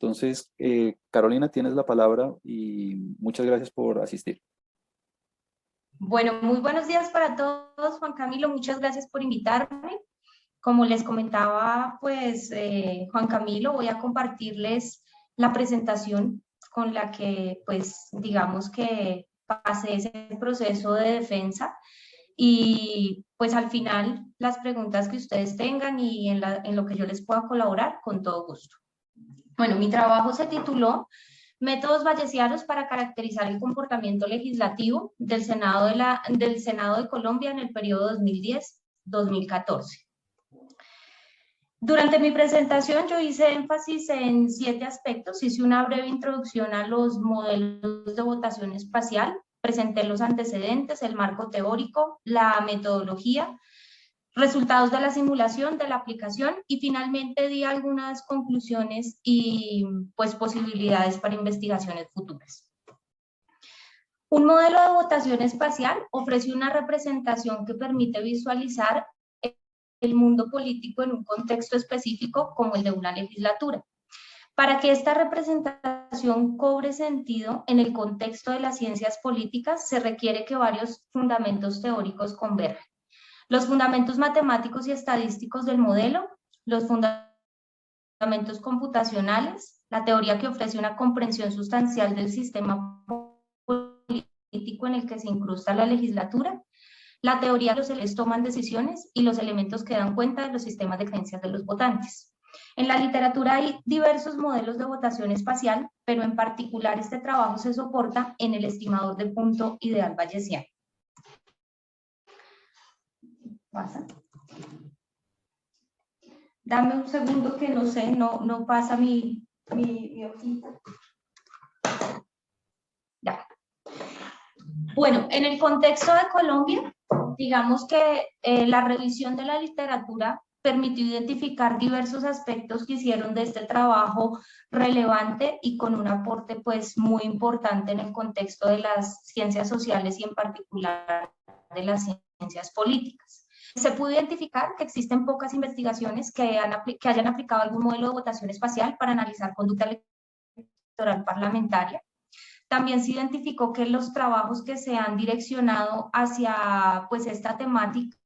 Entonces, Carolina, tienes la palabra y muchas gracias por asistir. Bueno, muy buenos días para todos, Juan Camilo, muchas gracias por invitarme. Como les comentaba, pues, Juan Camilo, voy a compartirles la presentación con la que, pues, digamos que pasé ese proceso de defensa y, pues, al final, las preguntas que ustedes tengan y en lo que yo les pueda colaborar, con todo gusto. Bueno, mi trabajo se tituló Métodos bayesianos para caracterizar el comportamiento legislativo del Senado de Colombia en el periodo 2010-2014. Durante mi presentación yo hice énfasis en 7 aspectos. Hice una breve introducción a los modelos de votación espacial, presenté los antecedentes, el marco teórico, la metodología, resultados de la simulación, de la aplicación y finalmente di algunas conclusiones y pues posibilidades para investigaciones futuras. Un modelo de votación espacial ofrece una representación que permite visualizar el mundo político en un contexto específico como el de una legislatura. Para que esta representación cobre sentido en el contexto de las ciencias políticas, se requiere que varios fundamentos teóricos converjan. Los fundamentos matemáticos y estadísticos del modelo, los fundamentos computacionales, la teoría que ofrece una comprensión sustancial del sistema político en el que se incrusta la legislatura, la teoría de los que toman decisiones y los elementos que dan cuenta de los sistemas de creencias de los votantes. En la literatura hay diversos modelos de votación espacial, pero en particular este trabajo se soporta en el estimador de punto ideal bayesiano. Pasa. Dame un segundo que no sé, no pasa mi hojita. Ya. Bueno, en el contexto de Colombia, digamos que la revisión de la literatura permitió identificar diversos aspectos que hicieron de este trabajo relevante y con un aporte pues muy importante en el contexto de las ciencias sociales y en particular de las ciencias políticas. Se pudo identificar que existen pocas investigaciones que hayan aplicado algún modelo de votación espacial para analizar conducta electoral parlamentaria. También se identificó que los trabajos que se han direccionado hacia pues, esta temática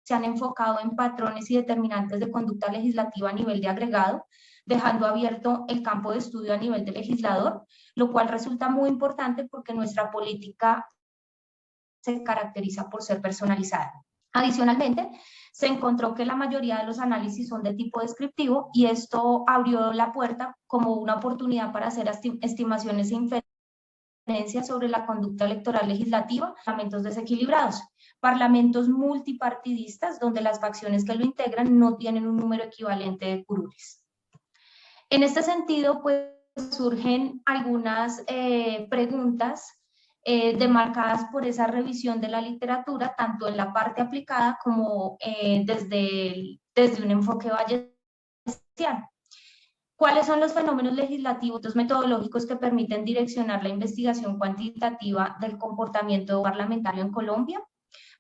se han enfocado en patrones y determinantes de conducta legislativa a nivel de agregado, dejando abierto el campo de estudio a nivel de legislador, lo cual resulta muy importante porque nuestra política se caracteriza por ser personalizada. Adicionalmente, se encontró que la mayoría de los análisis son de tipo descriptivo y esto abrió la puerta como una oportunidad para hacer estimaciones e inferencias sobre la conducta electoral legislativa, parlamentos desequilibrados, parlamentos multipartidistas donde las facciones que lo integran no tienen un número equivalente de curules. En este sentido, pues surgen algunas preguntas demarcadas por esa revisión de la literatura, tanto en la parte aplicada como desde un enfoque bayesiano. ¿Cuáles son los fenómenos legislativos metodológicos que permiten direccionar la investigación cuantitativa del comportamiento parlamentario en Colombia?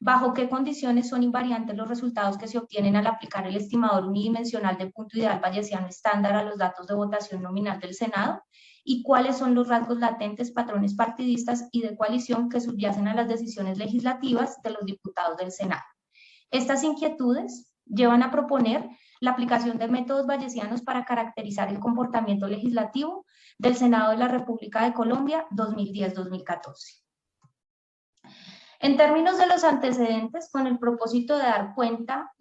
¿Bajo qué condiciones son invariantes los resultados que se obtienen al aplicar el estimador unidimensional de punto ideal bayesiano estándar a los datos de votación nominal del Senado? ¿Y cuáles son los rasgos latentes, patrones partidistas y de coalición que subyacen a las decisiones legislativas de los diputados del Senado? Estas inquietudes llevan a proponer la aplicación de métodos bayesianos para caracterizar el comportamiento legislativo del Senado de la República de Colombia 2010-2014. En términos de los antecedentes, con el propósito de dar cuenta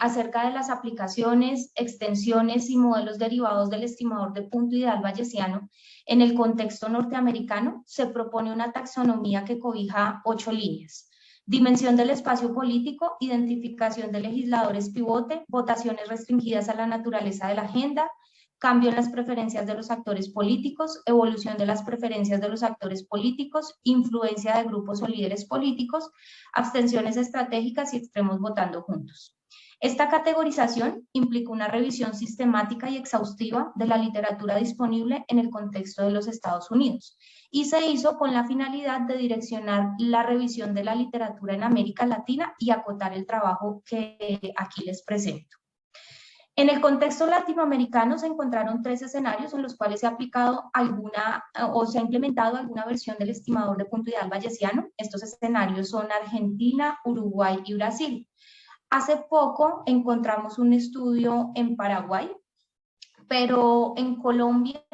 acerca de las aplicaciones, extensiones y modelos derivados del estimador de punto ideal bayesiano en el contexto norteamericano, se propone una taxonomía que cobija 8 líneas. Dimensión del espacio político, identificación de legisladores pivote, votaciones restringidas a la naturaleza de la agenda, cambio en las preferencias de los actores políticos, evolución de las preferencias de los actores políticos, influencia de grupos o líderes políticos, abstenciones estratégicas y extremos votando juntos. Esta categorización implica una revisión sistemática y exhaustiva de la literatura disponible en el contexto de los Estados Unidos y se hizo con la finalidad de direccionar la revisión de la literatura en América Latina y acotar el trabajo que aquí les presento. En el contexto latinoamericano se encontraron 3 escenarios en los cuales se ha aplicado o se ha implementado alguna versión del estimador de punto ideal bayesiano. Estos escenarios son Argentina, Uruguay y Brasil. Hace poco encontramos un estudio en Paraguay, pero en Colombia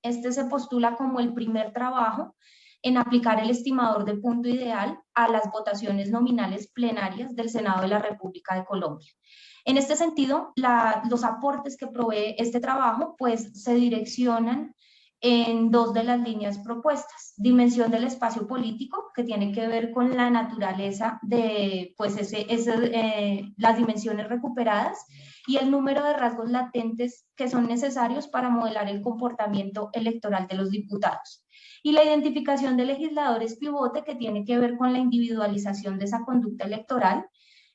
este se postula como el primer trabajo en aplicar el estimador de punto ideal a las votaciones nominales plenarias del Senado de la República de Colombia. En este sentido, los aportes que provee este trabajo pues se direccionan en 2 de las líneas propuestas. Dimensión del espacio político, que tiene que ver con la naturaleza de pues las dimensiones recuperadas, y el número de rasgos latentes que son necesarios para modelar el comportamiento electoral de los diputados. Y la identificación de legisladores pivote, que tiene que ver con la individualización de esa conducta electoral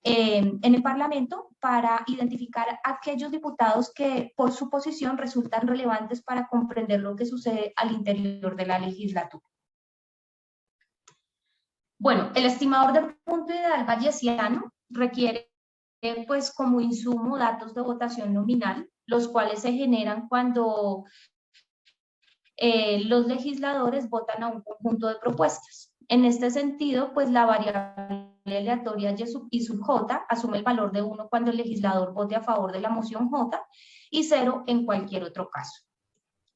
en el Parlamento para identificar aquellos diputados que por su posición resultan relevantes para comprender lo que sucede al interior de la legislatura. Bueno, el estimador de punto ideal bayesiano requiere pues como insumo datos de votación nominal, los cuales se generan cuando los legisladores votan a un conjunto de propuestas. En este sentido, pues la variable aleatoria y sub j asume el valor de 1 cuando el legislador vote a favor de la moción j y 0 en cualquier otro caso.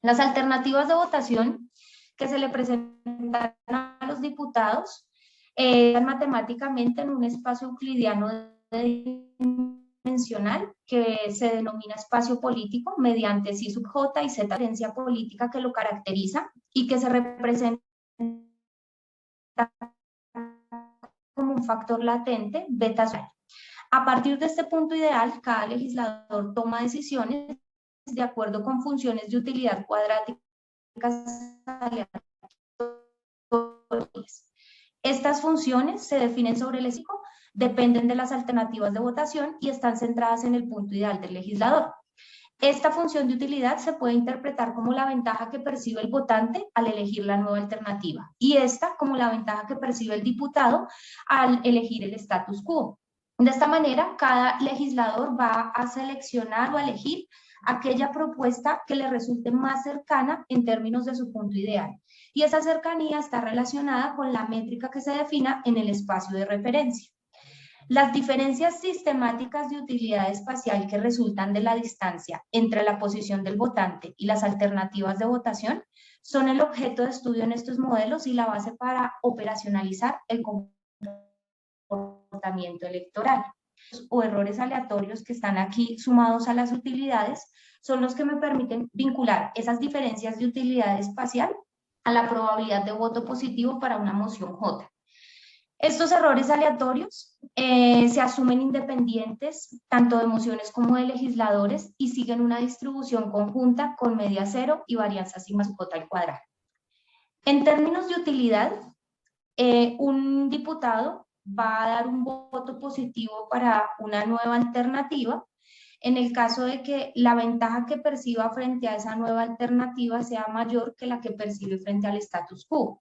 Las alternativas de votación que se le presentan a los diputados están matemáticamente en un espacio euclidiano dimensional que se denomina espacio político mediante psi sub j y z diferencia política que lo caracteriza y que se representa como un factor latente beta sub. A partir de este punto ideal, cada legislador toma decisiones de acuerdo con funciones de utilidad cuadráticas aleatorias. Estas funciones se definen sobre el léxico, dependen de las alternativas de votación y están centradas en el punto ideal del legislador. Esta función de utilidad se puede interpretar como la ventaja que percibe el votante al elegir la nueva alternativa y esta como la ventaja que percibe el diputado al elegir el status quo. De esta manera, cada legislador va a seleccionar o a elegir aquella propuesta que le resulte más cercana en términos de su punto ideal. Y esa cercanía está relacionada con la métrica que se defina en el espacio de referencia. Las diferencias sistemáticas de utilidad espacial que resultan de la distancia entre la posición del votante y las alternativas de votación son el objeto de estudio en estos modelos y la base para operacionalizar el comportamiento electoral. O errores aleatorios que están aquí sumados a las utilidades son los que me permiten vincular esas diferencias de utilidad espacial a la probabilidad de voto positivo para una moción J. Estos errores aleatorios se asumen independientes tanto de mociones como de legisladores y siguen una distribución conjunta con media cero y varianza sigma sub j al cuadrado. En términos de utilidad, un diputado va a dar un voto positivo para una nueva alternativa en el caso de que la ventaja que perciba frente a esa nueva alternativa sea mayor que la que percibe frente al status quo.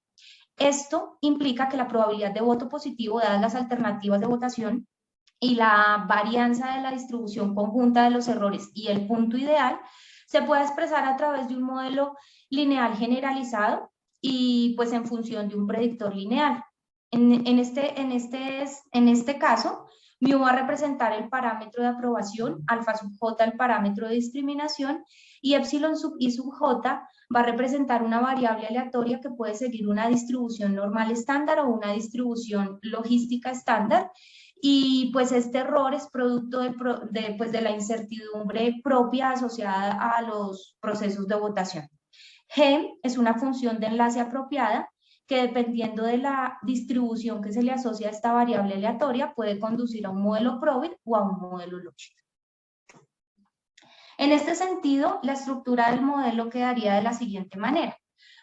Esto implica que la probabilidad de voto positivo, dadas las alternativas de votación y la varianza de la distribución conjunta de los errores y el punto ideal, se puede expresar a través de un modelo lineal generalizado y pues en función de un predictor lineal. En este caso, mu va a representar el parámetro de aprobación, alfa sub j el parámetro de discriminación y epsilon sub i sub j va a representar una variable aleatoria que puede seguir una distribución normal estándar o una distribución logística estándar. Y pues este error es producto de la incertidumbre propia asociada a los procesos de votación. G es una función de enlace apropiada que dependiendo de la distribución que se le asocia a esta variable aleatoria puede conducir a un modelo Probit o a un modelo lógico. En este sentido, la estructura del modelo quedaría de la siguiente manera.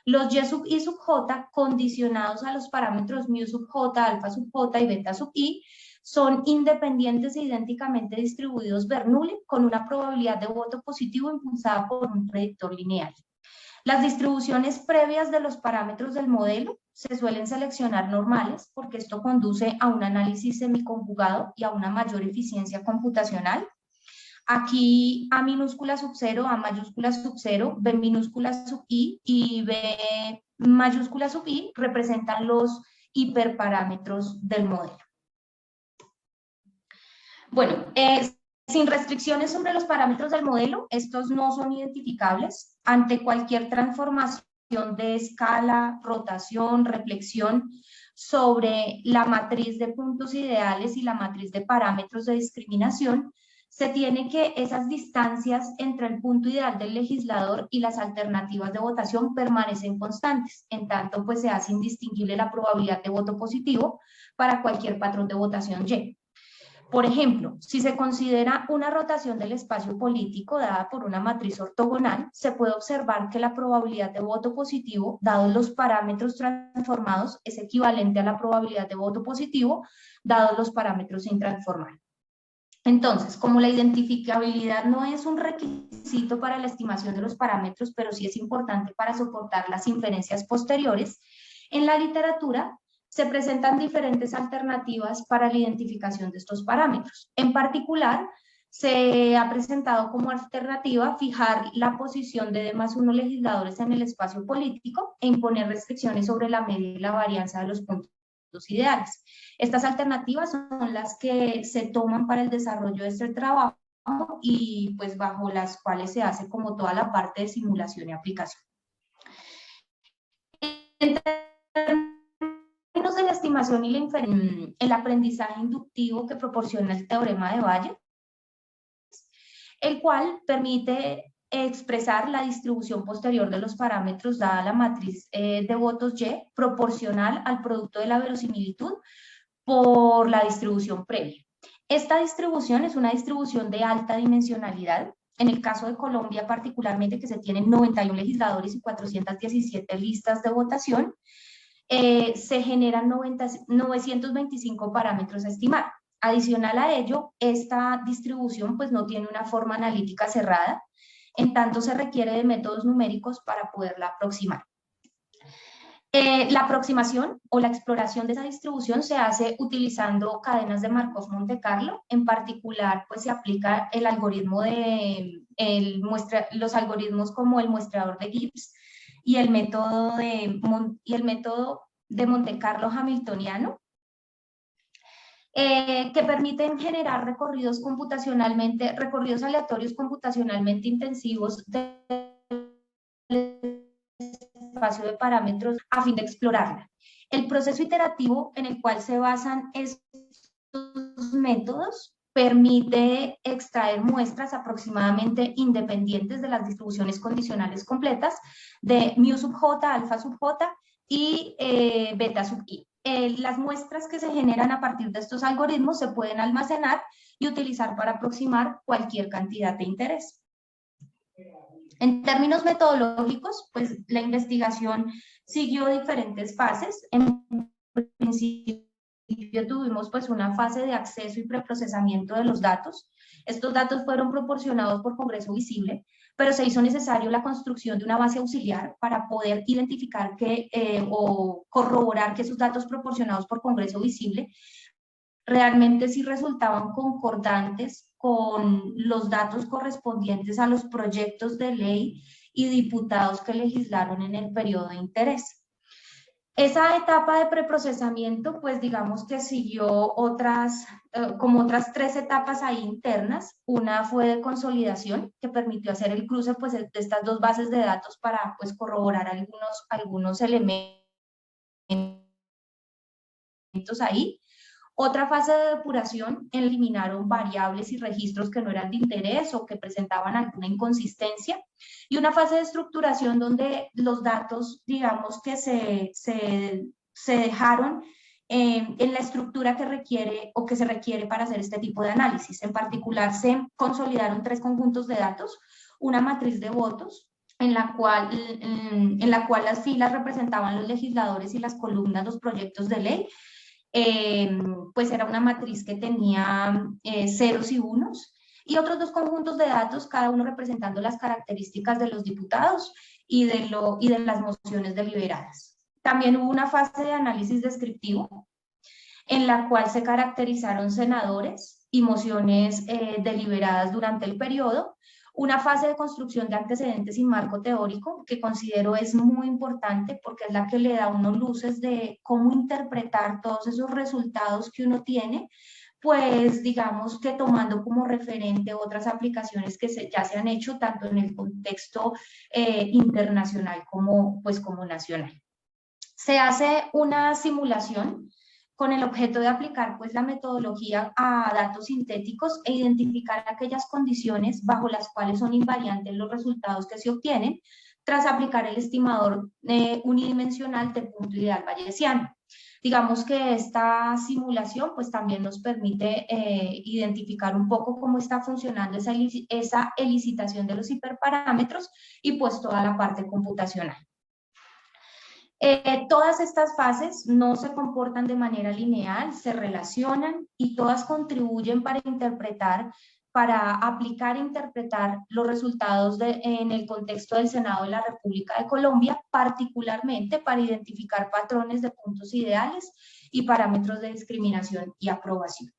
Los y sub i sub j condicionados a los parámetros mu sub j, alfa sub j y beta sub i son independientes e idénticamente distribuidos Bernoulli con una probabilidad de voto positivo impulsada por un predictor lineal. Las distribuciones previas de los parámetros del modelo se suelen seleccionar normales porque esto conduce a un análisis semiconjugado y a una mayor eficiencia computacional. Aquí A minúscula sub 0, A mayúscula sub 0, B minúscula sub I y B mayúscula sub I representan los hiperparámetros del modelo. Bueno, sin restricciones sobre los parámetros del modelo, estos no son identificables ante cualquier transformación de escala, rotación, reflexión sobre la matriz de puntos ideales y la matriz de parámetros de discriminación. Se tiene que esas distancias entre el punto ideal del legislador y las alternativas de votación permanecen constantes, en tanto pues se hace indistinguible la probabilidad de voto positivo para cualquier patrón de votación Y. Por ejemplo, si se considera una rotación del espacio político dada por una matriz ortogonal, se puede observar que la probabilidad de voto positivo, dados los parámetros transformados, es equivalente a la probabilidad de voto positivo, dados los parámetros sin transformar. Entonces, como la identificabilidad no es un requisito para la estimación de los parámetros, pero sí es importante para soportar las inferencias posteriores, en la literatura se presentan diferentes alternativas para la identificación de estos parámetros. En particular, se ha presentado como alternativa fijar la posición de D+1 legisladores en el espacio político e imponer restricciones sobre la media y la varianza de los puntos ideales. Estas alternativas son las que se toman para el desarrollo de este trabajo y pues bajo las cuales se hace como toda la parte de simulación y aplicación. En términos de la estimación y la inferencia, el aprendizaje inductivo que proporciona el teorema de Bayes, el cual permite expresar la distribución posterior de los parámetros dada la matriz de votos Y proporcional al producto de la verosimilitud por la distribución previa. Esta distribución es una distribución de alta dimensionalidad. En el caso de Colombia particularmente, que se tienen 91 legisladores y 417 listas de votación, se generan 925 parámetros a estimar. Adicional a ello, esta distribución pues no tiene una forma analítica cerrada, en tanto se requiere de métodos numéricos para poderla aproximar. La aproximación o la exploración de esa distribución se hace utilizando cadenas de Markov-Monte Carlo. En particular, pues se aplica el algoritmo los algoritmos como el muestreador de Gibbs y el método de Monte Carlo hamiltoniano, que permiten generar recorridos aleatorios computacionalmente intensivos del espacio de parámetros a fin de explorarla. El proceso iterativo en el cual se basan estos métodos permite extraer muestras aproximadamente independientes de las distribuciones condicionales completas de mu sub j, alfa sub j y beta sub i. Las muestras que se generan a partir de estos algoritmos se pueden almacenar y utilizar para aproximar cualquier cantidad de interés. En términos metodológicos, pues la investigación siguió diferentes fases. En principio tuvimos pues una fase de acceso y preprocesamiento de los datos. Estos datos fueron proporcionados por Congreso Visible, pero se hizo necesario la construcción de una base auxiliar para poder identificar o corroborar que esos datos proporcionados por Congreso Visible realmente sí resultaban concordantes con los datos correspondientes a los proyectos de ley y diputados que legislaron en el periodo de interés. Esa etapa de preprocesamiento, pues digamos que siguió como otras 3 etapas ahí internas. Una fue de consolidación, que permitió hacer el cruce pues, de estas 2 bases de datos para pues, corroborar algunos elementos ahí. Otra fase de depuración, eliminaron variables y registros que no eran de interés o que presentaban alguna inconsistencia. Y una fase de estructuración donde los datos, digamos que se dejaron en la estructura que requiere o que se requiere para hacer este tipo de análisis. En particular, se consolidaron 3 conjuntos de datos, una matriz de votos, en la cual las filas representaban los legisladores y las columnas los proyectos de ley. Pues era una matriz que tenía ceros y unos, y otros 2 conjuntos de datos, cada uno representando las características de los diputados y de las mociones deliberadas. También hubo una fase de análisis descriptivo, en la cual se caracterizaron senadores y mociones deliberadas durante el periodo, una fase de construcción de antecedentes y marco teórico, que considero es muy importante porque es la que le da a uno luces de cómo interpretar todos esos resultados que uno tiene, pues digamos que tomando como referente otras aplicaciones que ya se han hecho tanto en el contexto internacional como nacional. Se hace una simulación con el objeto de aplicar pues la metodología a datos sintéticos e identificar aquellas condiciones bajo las cuales son invariantes los resultados que se obtienen tras aplicar el estimador unidimensional de punto ideal bayesiano. Digamos que esta simulación pues también nos permite identificar un poco cómo está funcionando esa elicitación de los hiperparámetros y pues toda la parte computacional. Todas estas fases no se comportan de manera lineal, se relacionan y todas contribuyen para aplicar e interpretar los resultados en el contexto del Senado de la República de Colombia, particularmente para identificar patrones de puntos ideales y parámetros de discriminación y aprobación.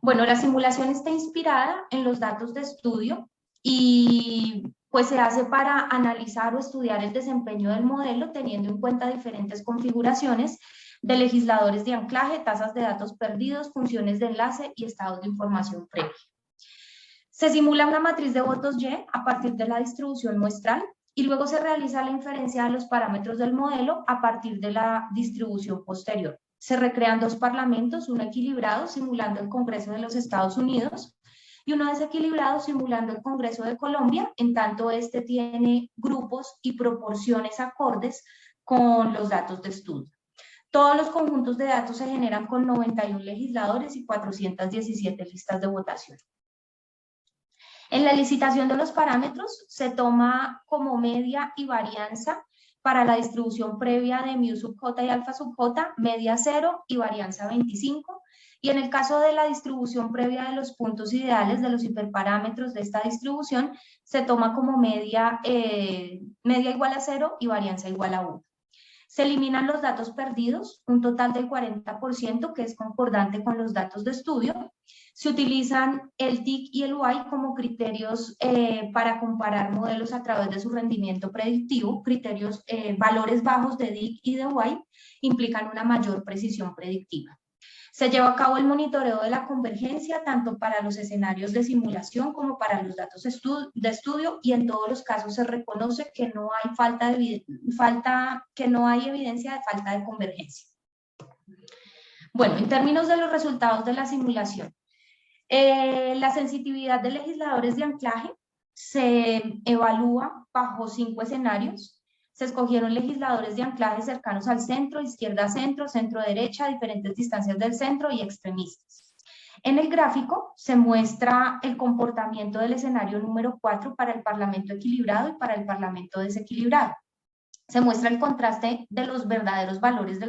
Bueno, la simulación está inspirada en los datos de estudio y pues se hace para analizar o estudiar el desempeño del modelo teniendo en cuenta diferentes configuraciones de legisladores de anclaje, tasas de datos perdidos, funciones de enlace y estados de información previa. Se simula una matriz de votos Y a partir de la distribución muestral y luego se realiza la inferencia de los parámetros del modelo a partir de la distribución posterior. Se recrean dos parlamentos, uno equilibrado simulando el Congreso de los Estados Unidos y uno desequilibrado simulando el Congreso de Colombia, en tanto este tiene grupos y proporciones acordes con los datos de estudio. Todos los conjuntos de datos se generan con 91 legisladores y 417 listas de votación. En la licitación de los parámetros se toma como media y varianza para la distribución previa de mu sub j y alfa sub j, media 0 y varianza 25. Y en el caso de la distribución previa de los puntos ideales de los hiperparámetros de esta distribución, se toma como media igual a 0 y varianza igual a 1. Se eliminan los datos perdidos, un total del 40%, que es concordante con los datos de estudio. Se utilizan el TIC y el Y como criterios para comparar modelos a través de su rendimiento predictivo. Valores bajos de DIC y de Y implican una mayor precisión predictiva. Se lleva a cabo el monitoreo de la convergencia tanto para los escenarios de simulación como para los datos de estudio y en todos los casos se reconoce que no hay evidencia de falta de convergencia. Bueno, en términos de los resultados de la simulación, la sensitividad de legisladores de anclaje se evalúa bajo 5 escenarios. Se escogieron legisladores de anclaje cercanos al centro, izquierda-centro, centro-derecha, diferentes distancias del centro y extremistas. En el gráfico se muestra el comportamiento del escenario número 4 para el parlamento equilibrado y para el parlamento desequilibrado. Se muestra el contraste de los verdaderos valores de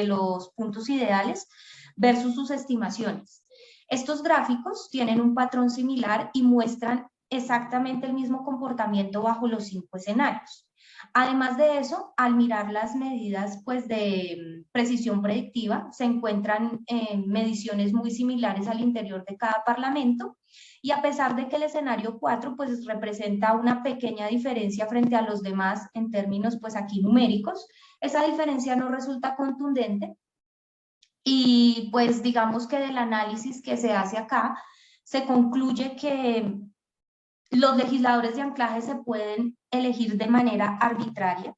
los puntos ideales versus sus estimaciones. Estos gráficos tienen un patrón similar y muestran exactamente el mismo comportamiento bajo los 5 escenarios. Además de eso, al mirar las medidas pues, de precisión predictiva, se encuentran mediciones muy similares al interior de cada parlamento y a pesar de que el escenario 4 pues, representa una pequeña diferencia frente a los demás en términos pues, aquí numéricos, esa diferencia no resulta contundente y pues digamos que del análisis que se hace acá se concluye que los legisladores de anclaje se pueden elegir de manera arbitraria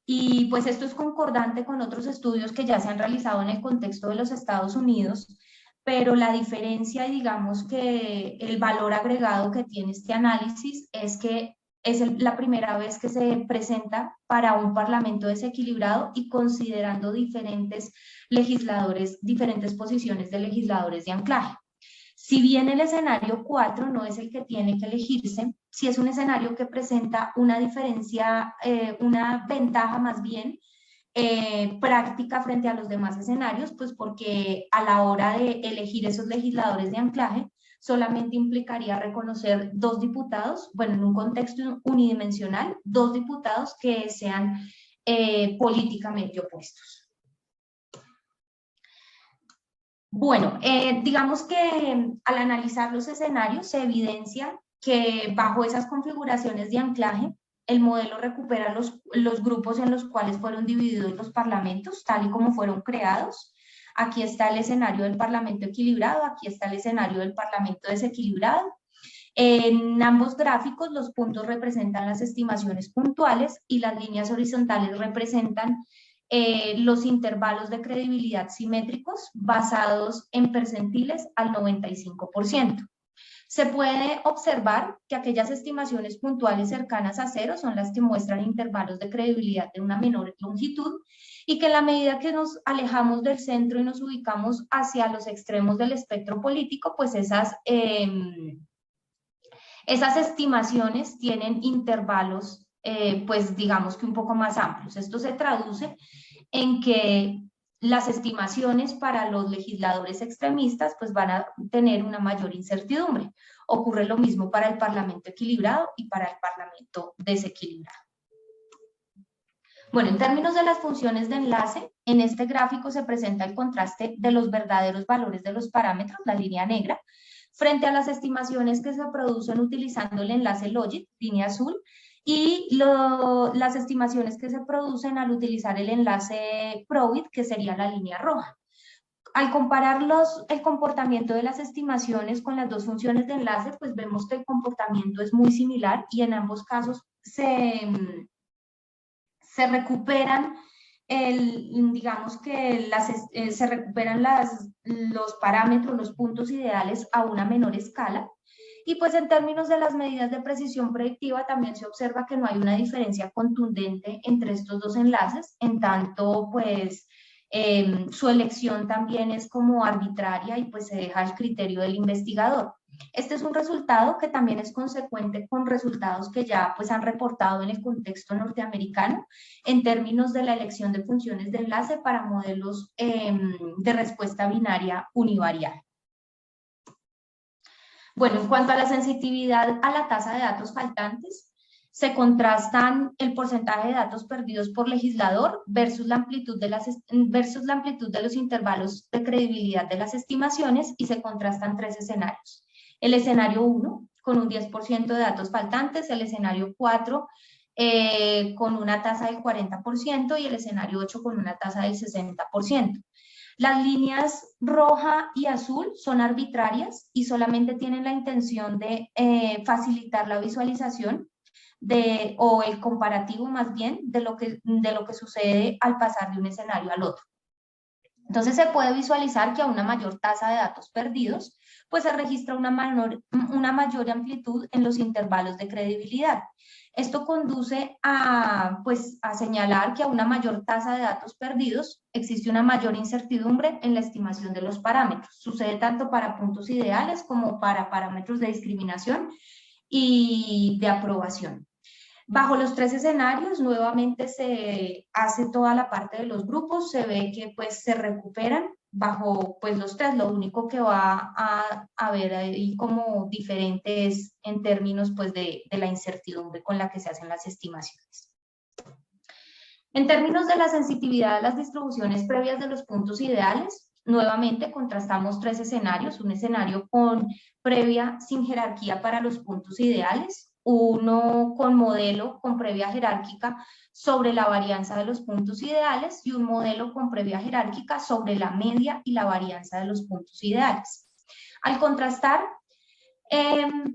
y pues esto es concordante con otros estudios que ya se han realizado en el contexto de los Estados Unidos, pero la diferencia y digamos que el valor agregado que tiene este análisis es que es la primera vez que se presenta para un parlamento desequilibrado y considerando diferentes legisladores, diferentes posiciones de legisladores de anclaje. Si bien el escenario 4 no es el que tiene que elegirse, sí es un escenario que presenta una diferencia, una ventaja más bien práctica frente a los demás escenarios, pues porque a la hora de elegir esos legisladores de anclaje, solamente implicaría reconocer 2 diputados, bueno, en un contexto unidimensional, 2 diputados que sean políticamente opuestos. Bueno, digamos que al analizar los escenarios se evidencia que bajo esas configuraciones de anclaje, el modelo recupera los grupos en los cuales fueron divididos los parlamentos, tal y como fueron creados. Aquí está el escenario del parlamento equilibrado, aquí está el escenario del parlamento desequilibrado. En ambos gráficos los puntos representan las estimaciones puntuales y las líneas horizontales representan los intervalos de credibilidad simétricos basados en percentiles al 95%. Se puede observar que aquellas estimaciones puntuales cercanas a cero son las que muestran intervalos de credibilidad de una menor longitud y que en la medida que nos alejamos del centro y nos ubicamos hacia los extremos del espectro político, pues esas estimaciones tienen intervalos, pues digamos que un poco más amplios. Esto se traduce en que las estimaciones para los legisladores extremistas pues van a tener una mayor incertidumbre. Ocurre lo mismo para el parlamento equilibrado y para el parlamento desequilibrado. Bueno, en términos de las funciones de enlace, en este gráfico se presenta el contraste de los verdaderos valores de los parámetros, la línea negra, frente a las estimaciones que se producen utilizando el enlace Logit, línea azul, y las estimaciones que se producen al utilizar el enlace Probit, que sería la línea roja. Al comparar el comportamiento de las estimaciones con las dos funciones de enlace, pues vemos que el comportamiento es muy similar y en ambos casos se recuperan digamos que se recuperan los parámetros, los puntos ideales a una menor escala. Y pues en términos de las medidas de precisión predictiva también se observa que no hay una diferencia contundente entre estos dos enlaces, en tanto pues su elección también es como arbitraria y pues se deja al criterio del investigador. Este es un resultado que también es consecuente con resultados que ya pues han reportado en el contexto norteamericano en términos de la elección de funciones de enlace para modelos de respuesta binaria univarial. Bueno, en cuanto a la sensitividad a la tasa de datos faltantes, se contrastan el porcentaje de datos perdidos por legislador versus la amplitud de los intervalos de credibilidad de las estimaciones y se contrastan tres escenarios. El escenario 1 con un 10% de datos faltantes, el escenario 4 con una tasa del 40% y el escenario 8 con una tasa del 60%. Las líneas roja y azul son arbitrarias y solamente tienen la intención de facilitar la visualización o el comparativo más bien de lo que sucede al pasar de un escenario al otro. Entonces se puede visualizar que a una mayor tasa de datos perdidos, pues se registra una mayor amplitud en los intervalos de credibilidad. Esto conduce a señalar que a una mayor tasa de datos perdidos existe una mayor incertidumbre en la estimación de los parámetros. Sucede tanto para puntos ideales como para parámetros de discriminación y de aprobación. Bajo los tres escenarios, nuevamente se hace toda la parte de los grupos, se ve que pues se recuperan bajo pues los tres. Lo único que va a haber ahí como diferente es en términos pues de la incertidumbre con la que se hacen las estimaciones. En términos de la sensitividad a las distribuciones previas de los puntos ideales, nuevamente contrastamos tres escenarios, un escenario con previa sin jerarquía para los puntos ideales, uno con modelo con previa jerárquica sobre la varianza de los puntos ideales y un modelo con previa jerárquica sobre la media y la varianza de los puntos ideales. Al contrastar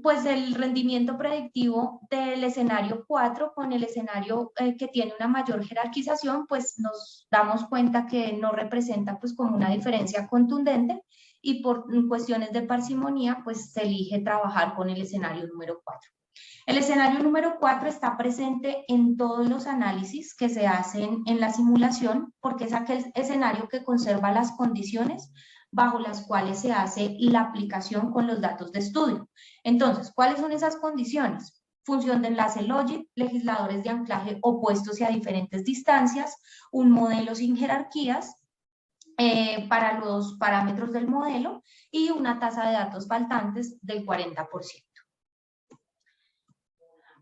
pues el rendimiento predictivo del escenario 4 con el escenario que tiene una mayor jerarquización, pues nos damos cuenta que no representa pues como una diferencia contundente y por cuestiones de parsimonía pues se elige trabajar con el escenario número 4. El escenario número 4 está presente en todos los análisis que se hacen en la simulación porque es aquel escenario que conserva las condiciones bajo las cuales se hace la aplicación con los datos de estudio. Entonces, ¿cuáles son esas condiciones? Función de enlace Logit, legisladores de anclaje opuestos y a diferentes distancias, un modelo sin jerarquías para los parámetros del modelo y una tasa de datos faltantes del 40%.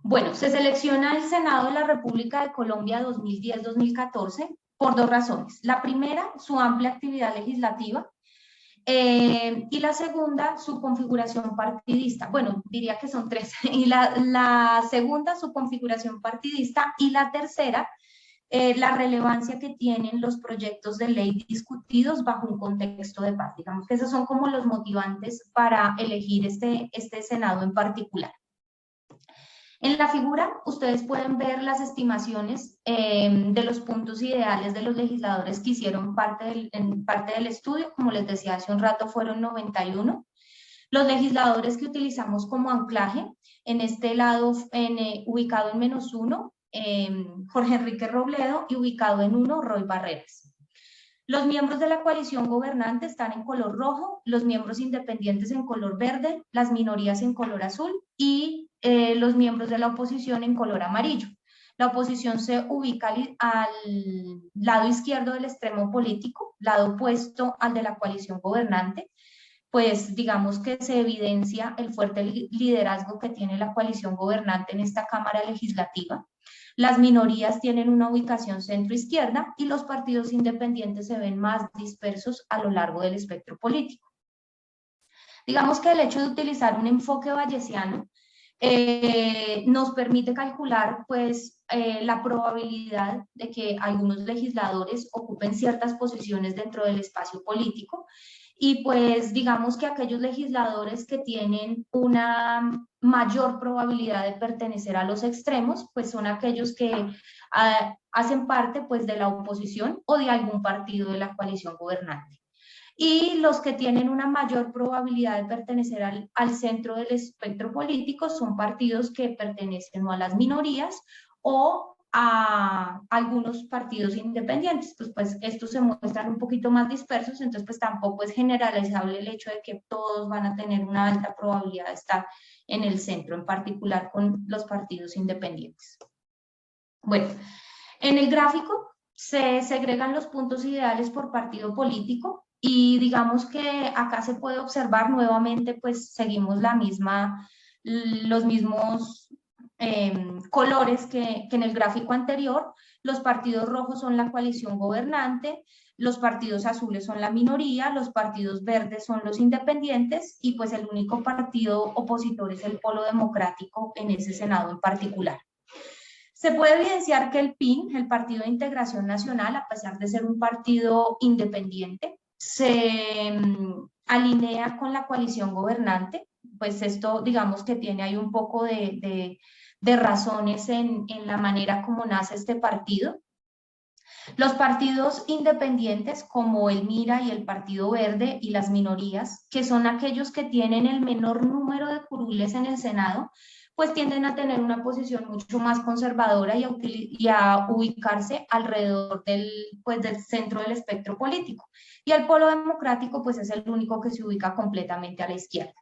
Bueno, se selecciona el Senado de la República de Colombia 2010-2014 por dos razones. La primera, su amplia actividad legislativa. Y la segunda, su configuración partidista. Bueno, diría que son tres. Y la segunda, su configuración partidista. Y la tercera, la relevancia que tienen los proyectos de ley discutidos bajo un contexto de paz. Digamos que esos son como los motivantes para elegir este Senado en particular. En la figura, ustedes pueden ver las estimaciones de los puntos ideales de los legisladores que hicieron parte del estudio. Como les decía hace un rato, fueron 91. Los legisladores que utilizamos como anclaje, en este lado, ubicado en -1, Jorge Enrique Robledo, y ubicado en 1, Roy Barreras. Los miembros de la coalición gobernante están en color rojo, los miembros independientes en color verde, las minorías en color azul y los miembros de la oposición en color amarillo. La oposición se ubica al lado izquierdo del extremo político, lado opuesto al de la coalición gobernante. Pues digamos que se evidencia el fuerte liderazgo que tiene la coalición gobernante en esta Cámara Legislativa. Las minorías tienen una ubicación centro-izquierda y los partidos independientes se ven más dispersos a lo largo del espectro político. Digamos que el hecho de utilizar un enfoque bayesiano nos permite calcular pues la probabilidad de que algunos legisladores ocupen ciertas posiciones dentro del espacio político. Y pues digamos que aquellos legisladores que tienen una mayor probabilidad de pertenecer a los extremos, pues son aquellos que hacen parte pues de la oposición o de algún partido de la coalición gobernante. Y los que tienen una mayor probabilidad de pertenecer al centro del espectro político son partidos que pertenecen o a las minorías o a algunos partidos independientes. Pues estos se muestran un poquito más dispersos, entonces pues tampoco es generalizable el hecho de que todos van a tener una alta probabilidad de estar en el centro, en particular con los partidos independientes. Bueno, en el gráfico se segregan los puntos ideales por partido político y digamos que acá se puede observar nuevamente, pues seguimos los mismos colores que en el gráfico anterior. Los partidos rojos son la coalición gobernante, los partidos azules son la minoría, los partidos verdes son los independientes y pues el único partido opositor es el Polo Democrático en ese Senado en particular. Se puede evidenciar que el PIN, el Partido de Integración Nacional, a pesar de ser un partido independiente, se alinea con la coalición gobernante. Pues esto, digamos que tiene ahí un poco de razones en la manera como nace este partido. Los partidos independientes como el MIRA y el Partido Verde y las minorías, que son aquellos que tienen el menor número de curules en el Senado, pues tienden a tener una posición mucho más conservadora y a ubicarse alrededor del centro del espectro político. Y el Polo Democrático pues es el único que se ubica completamente a la izquierda.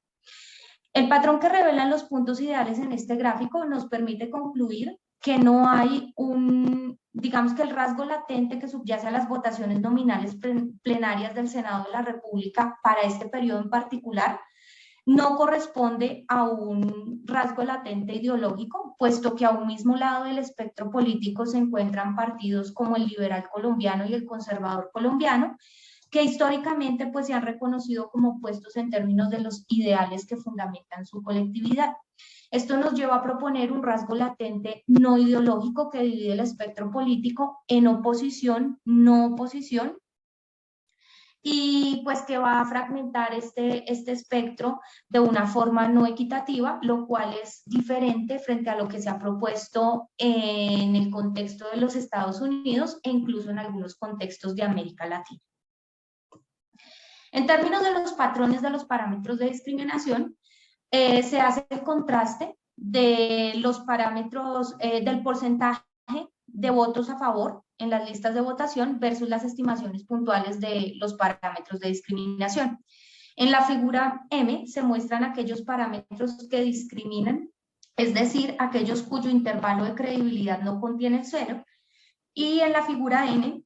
El patrón que revelan los puntos ideales en este gráfico nos permite concluir que no hay digamos que el rasgo latente que subyace a las votaciones nominales plenarias del Senado de la República para este periodo en particular no corresponde a un rasgo latente ideológico, puesto que a un mismo lado del espectro político se encuentran partidos como el liberal colombiano y el conservador colombiano, que históricamente pues se han reconocido como opuestos en términos de los ideales que fundamentan su colectividad. Esto nos lleva a proponer un rasgo latente no ideológico que divide el espectro político en oposición, no oposición, y pues que va a fragmentar este espectro de una forma no equitativa, lo cual es diferente frente a lo que se ha propuesto en el contexto de los Estados Unidos e incluso en algunos contextos de América Latina. En términos de los patrones de los parámetros de discriminación, se hace el contraste de los parámetros del porcentaje de votos a favor en las listas de votación versus las estimaciones puntuales de los parámetros de discriminación. En la figura M se muestran aquellos parámetros que discriminan, es decir, aquellos cuyo intervalo de credibilidad no contiene 0, y en la figura N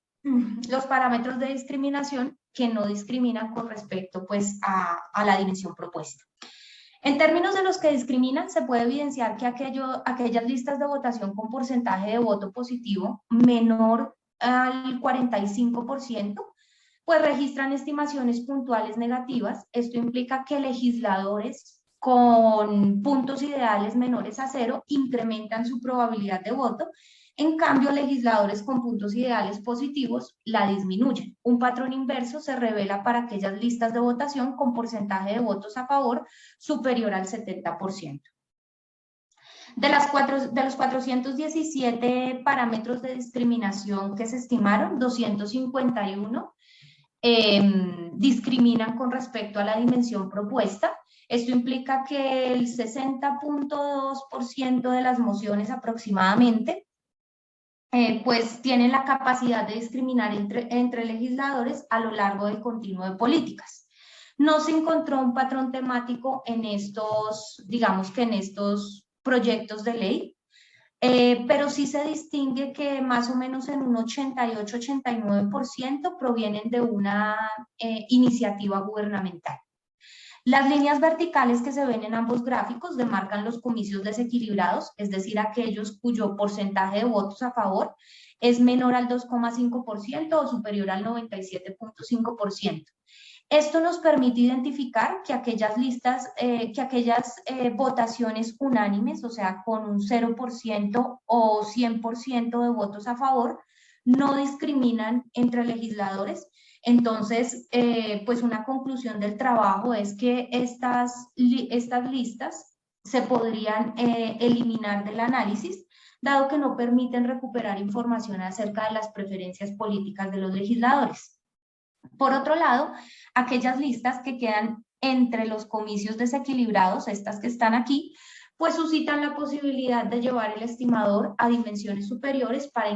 los parámetros de discriminación que no discriminan con respecto pues, a la dimensión propuesta. En términos de los que discriminan, se puede evidenciar que aquellas listas de votación con porcentaje de voto positivo menor al 45%, pues registran estimaciones puntuales negativas. Esto implica que legisladores con puntos ideales menores a 0 incrementan su probabilidad de voto. En cambio, legisladores con puntos ideales positivos la disminuyen. Un patrón inverso se revela para aquellas listas de votación con porcentaje de votos a favor superior al 70%. De los 417 parámetros de discriminación que se estimaron, 251 discriminan con respecto a la dimensión propuesta. Esto implica que el 60.2% de las mociones aproximadamente pues tienen la capacidad de discriminar entre legisladores a lo largo del continuo de políticas. No se encontró un patrón temático en estos, digamos que en estos proyectos de ley, pero sí se distingue que más o menos en un 88-89% provienen de una iniciativa gubernamental. Las líneas verticales que se ven en ambos gráficos demarcan los comicios desequilibrados, es decir, aquellos cuyo porcentaje de votos a favor es menor al 2,5% o superior al 97,5%. Esto nos permite identificar que aquellas votaciones unánimes, o sea, con un 0% o 100% de votos a favor, no discriminan entre legisladores. Entonces, pues una conclusión del trabajo es que estas listas se podrían eliminar del análisis, dado que no permiten recuperar información acerca de las preferencias políticas de los legisladores. Por otro lado, aquellas listas que quedan entre los comicios desequilibrados, estas que están aquí, pues suscitan la posibilidad de llevar el estimador a dimensiones superiores para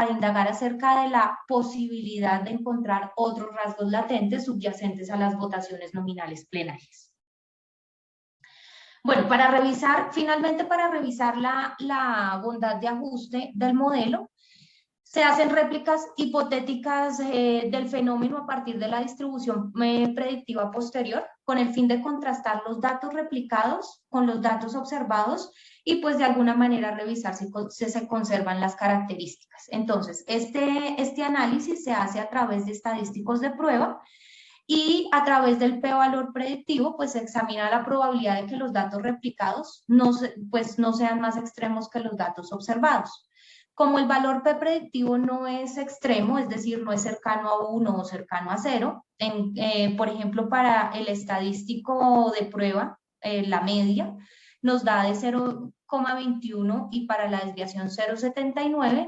indagar acerca de la posibilidad de encontrar otros rasgos latentes subyacentes a las votaciones nominales plenarias. Bueno, finalmente para revisar la bondad de ajuste del modelo, se hacen réplicas hipotéticas del fenómeno a partir de la distribución predictiva posterior, con el fin de contrastar los datos replicados con los datos observados y pues de alguna manera revisar si se conservan las características. Entonces, este análisis se hace a través de estadísticos de prueba y a través del p-valor predictivo pues se examina la probabilidad de que los datos replicados no sean más extremos que los datos observados. Como el valor P predictivo no es extremo, es decir, no es cercano a 1 o cercano a 0, por ejemplo, para el estadístico de prueba, la media, nos da de 0,21 y para la desviación 0,79,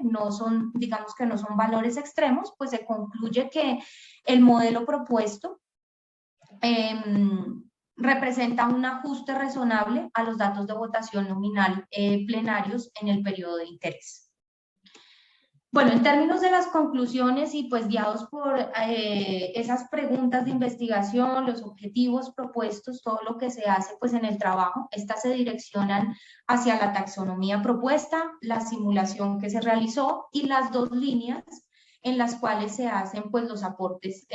digamos que no son valores extremos, pues se concluye que el modelo propuesto representa un ajuste razonable a los datos de votación nominal plenarios en el periodo de interés. Bueno, en términos de las conclusiones y pues guiados por esas preguntas de investigación, los objetivos propuestos, todo lo que se hace pues en el trabajo, estas se direccionan hacia la taxonomía propuesta, la simulación que se realizó y las dos líneas en las cuales se hacen pues los aportes,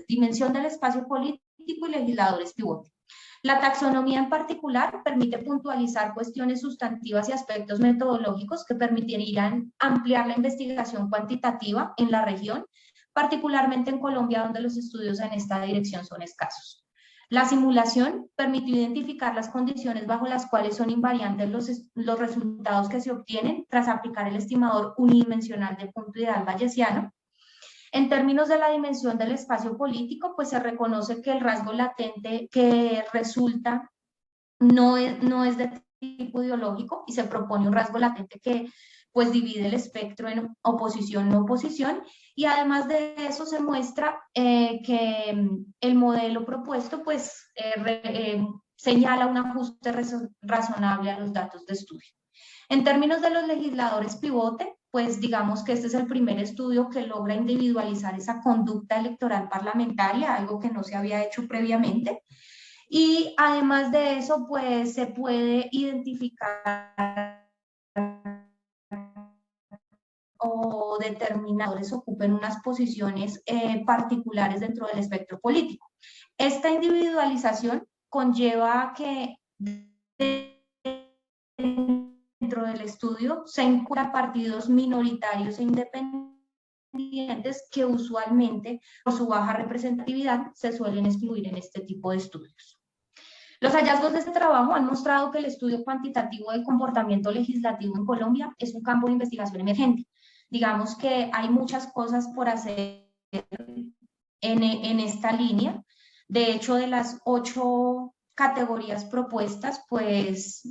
dimensión del espacio político y legisladores pivote. La taxonomía en particular permite puntualizar cuestiones sustantivas y aspectos metodológicos que permitirían ampliar la investigación cuantitativa en la región, particularmente en Colombia, donde los estudios en esta dirección son escasos. La simulación permitió identificar las condiciones bajo las cuales son invariantes los resultados que se obtienen tras aplicar el estimador unidimensional de punto ideal bayesiano. En términos de la dimensión del espacio político, pues se reconoce que el rasgo latente que resulta no es de tipo ideológico y se propone un rasgo latente que pues divide el espectro en oposición-no oposición, y además de eso se muestra que el modelo propuesto pues señala un ajuste razonable a los datos de estudio. En términos de los legisladores pivote, pues digamos que este es el primer estudio que logra individualizar esa conducta electoral parlamentaria, algo que no se había hecho previamente. Y además de eso, pues se puede identificar o determinadores ocupen unas posiciones particulares dentro del espectro político. Esta individualización conlleva que dentro del estudio se incluyan partidos minoritarios e independientes ingredientes que usualmente, por su baja representatividad, se suelen excluir en este tipo de estudios. Los hallazgos de este trabajo han mostrado que el estudio cuantitativo del comportamiento legislativo en Colombia es un campo de investigación emergente. Digamos que hay muchas cosas por hacer en esta línea. De hecho, de las 8 categorías propuestas, pues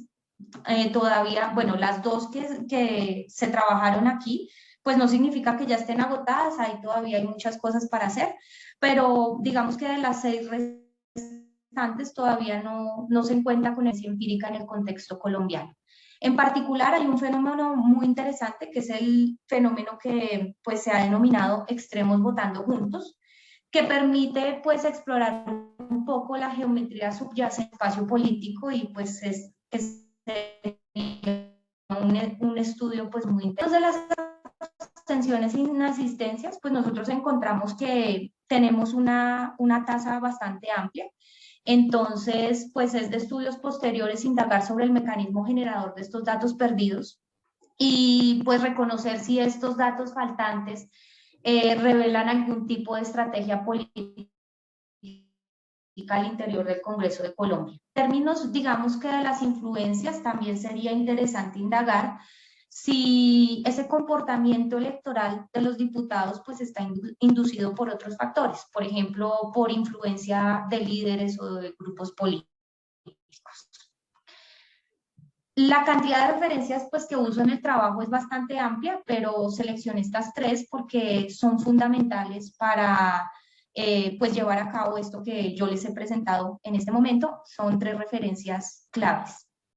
todavía, bueno, las 2 que se trabajaron aquí, pues no significa que ya estén agotadas, ahí todavía hay muchas cosas para hacer, pero digamos que de las 6 restantes todavía no se encuentra con evidencia empírica en el contexto colombiano. En particular, hay un fenómeno muy interesante, que es el fenómeno que pues, se ha denominado extremos votando juntos, que permite pues, explorar un poco la geometría subyacente al espacio político y pues es un estudio pues, muy interesante. De las abstenciones e inasistencias, pues nosotros encontramos que tenemos una tasa bastante amplia. Entonces, pues es de estudios posteriores indagar sobre el mecanismo generador de estos datos perdidos y pues reconocer si estos datos faltantes revelan algún tipo de estrategia política al interior del Congreso de Colombia. En términos, digamos que de las influencias, también sería interesante indagar si ese comportamiento electoral de los diputados pues está inducido por otros factores, por ejemplo, por influencia de líderes o de grupos políticos. La cantidad de referencias pues, que uso en el trabajo es bastante amplia, pero seleccioné estas 3 porque son fundamentales para pues, llevar a cabo esto que yo les he presentado en este momento. Son 3 referencias claves.